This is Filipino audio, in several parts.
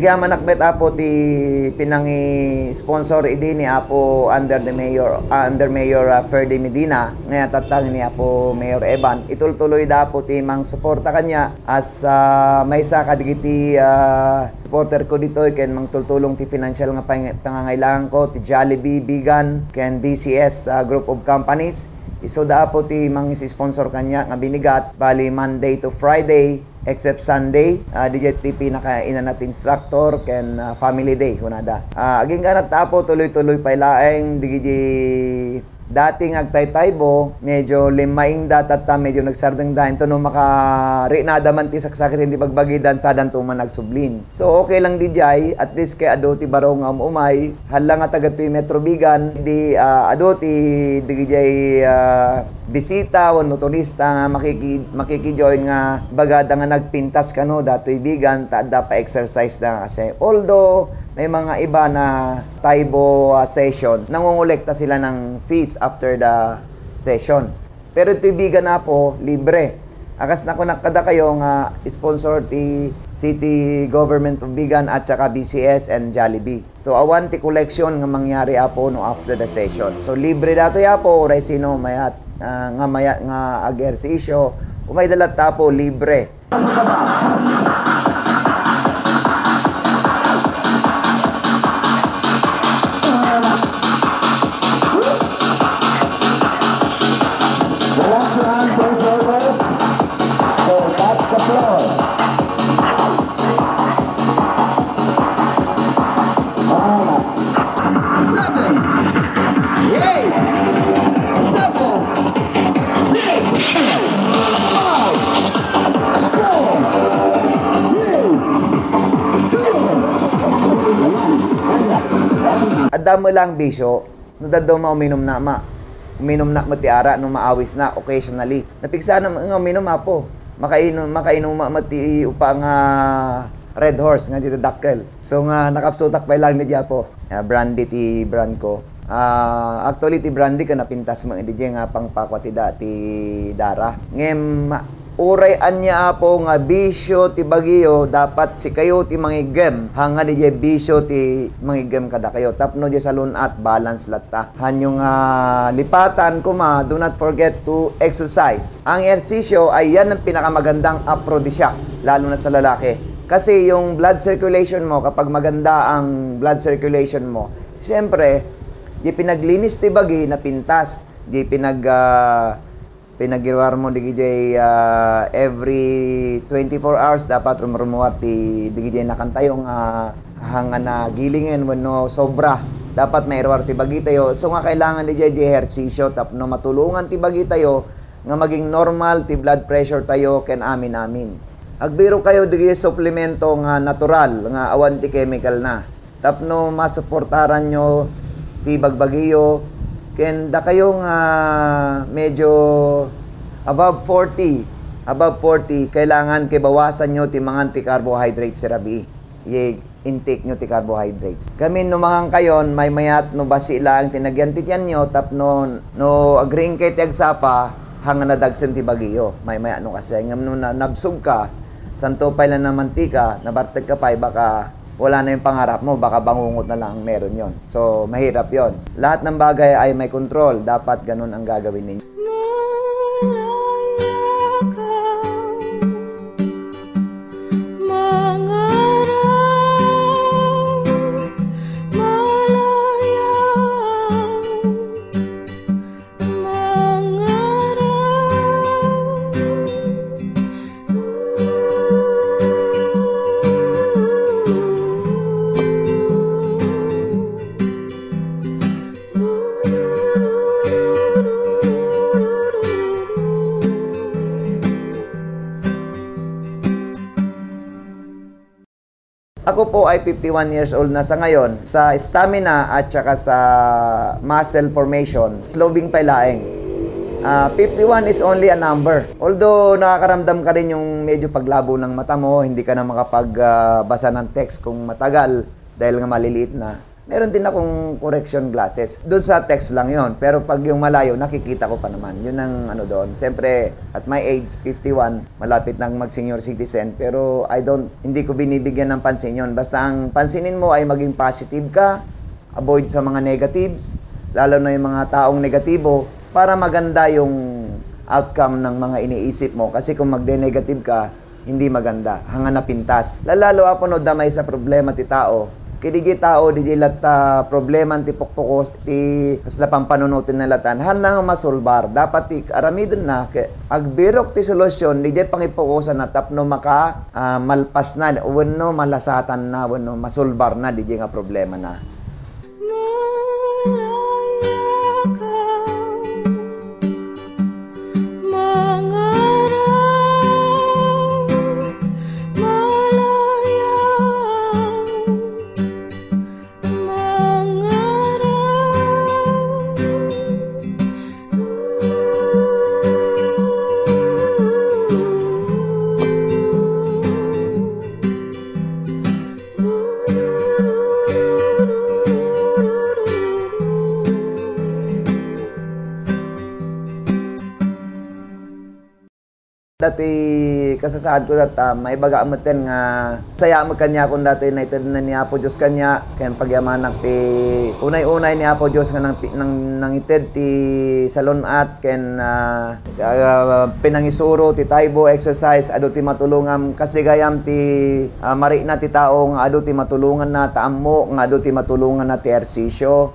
Diya manakbet apo ti pinangi sponsor idi ni apo under Mayor Ferdy Medina nga tatang ni apo Mayor Evan. Itultuloy da po ti mang suporta kanya as may sa kadigiti supporter ko dito ken mang tultulong ti financial nga pangangailangan ko ti Jollibee Bigan ken BCS group of companies. Iso da po ti mang sponsor kanya nga binigat bali Monday to Friday except Sunday, DJ pinaka-ina natin instructor ken family day kunada. Aging ganat tapo tuloy-tuloy pa ilaeng DJ dating agtay-taybo, medyo limaing datat medyo nagsardeng dahin to no makari nadaman ti saksakit hindi pagbagidan sa dan tuman nagsublin. So okay lang DJ, at least kay ado ti baro nga umay, hala nga taga ti Metro Bigan, di ado ti DJ bisita o turista nga makikijoin nga bagada nga nagpintas kano datoy bigan tada pa exercise na kasi although may mga iba na Taybo sessions nangongolekta sila ng fees after the session, pero ito'y bigan na po libre. Akas na ko nakada kayo nga sponsor ti City Government of Bigan at saka BCS and Jollibee. So awan ti collection nga mangyari apo no after the session. So libre dato ya po oray sino mayat nga agersisyo umay dalat tapo libre. Adamo lang bisyo, no daddaw uminom na matiara no maawis na occasionally. Napigsa na nga uminom apo. Makainom mati upa nga Red Horse nga dito dakkel. So nga nakapsutak pa lang ni Diapo. Brandy ti brand ko. Actually ti brandy ka napintas mo hindi nga pangpakwa ti Dara. Ngem uray anya apo nga bisyo ti bagyo dapat si kayo ti mangigem hanga di bisyo ti mangigem kada kayo tapno di salon at balance latta hanyo nga lipatan kuma do not forget to exercise. Ang ehersisyo ay yan ang pinakamagandang aprodisyak lalo na sa lalaki kasi yung blood circulation mo kapag maganda ang blood circulation mo siyempre di pinaglinis ti bagi na pintas di pinagirwar mo di every 24 hours dapat rumumuar ti di nakantayong hanga na gilingen no sobra dapat may irwar ti bagi tayo so nga kailangan di ehersisyo tapno matulungan ti bagi tayo nga maging normal ti blood pressure tayo ken amin agbiro kayo di suplemento nga natural nga awan ti chemical na tapno masuportaran nyo ti bagbagiyo ken da kayo nga medyo above 40 kailangan kay bawasan nyo ti mga anti-carbohydrates sirabi intake nyo ti carbohydrates kami no mga kayon may mayat no basi lang tinagyan ti tiyan nyo tapno no agring kay ti agsapa hanga nadagsen ti bagiyo may mayat no kasi ngam no nabsug ka santo pa lang na mantika nabarteg ka pa baka wala na yung pangarap mo, baka bangungot na lang meron yon. So, mahirap yon. Lahat ng bagay ay may control. Dapat ganun ang gagawin ninyo. Ako po ay 51 years old na sa ngayon. Sa stamina at saka sa muscle formation, slowing pa ilaeng. 51 is only a number. Although nakakaramdam ka rin yung medyo paglabo ng mata mo, hindi ka na makapagbasa ng text kung matagal dahil nga maliliit na. Meron din akong correction glasses. Doon sa text lang yon. Pero pag yung malayo, nakikita ko pa naman. Yun ang ano doon. Siyempre, at my age, 51, malapit nang mag-senior citizen. Pero hindi ko binibigyan ng pansin yun. Basta ang pansinin mo ay maging positive ka, avoid sa mga negatives, lalo na yung mga taong negatibo, para maganda yung outcome ng mga iniisip mo. Kasi kung magde-negative ka, hindi maganda. Hanga na pintas. Lalo ako no damay sa problema ti tao. Kidigi tao, di lat problema ti pokpokos, ti kasla pampanunutin na latan. Hanang masolbar. Dapat ti aramidon na, agbirok ti solusyon, di pangipokosan na tapno maka malpas na, wano malasatan na, wano masolbar na, di nga problema na. Dati kasasaad ko may baga amaten nga saya mo kanya kung dati united na niya po Diyos kanya kaya pagyamanak ti unay-unay niya po Diyos nga nang ited ti salon at ken pinangisuro ti taybo exercise adu ti matulungam kasi gayam ti mari na ti tao nga adu ti matulungan na taammo nga adu ti matulungan na ti ersisyo.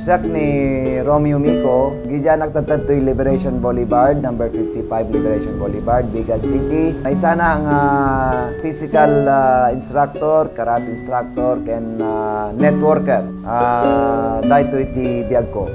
siyak ni Romeo Mico, gidya nagtatadtoy Liberation Boulevard, number 55 Liberation Boulevard, Bigan City. May sana ang physical instructor, karate instructor, ken networker. Dahito iti biyag ko.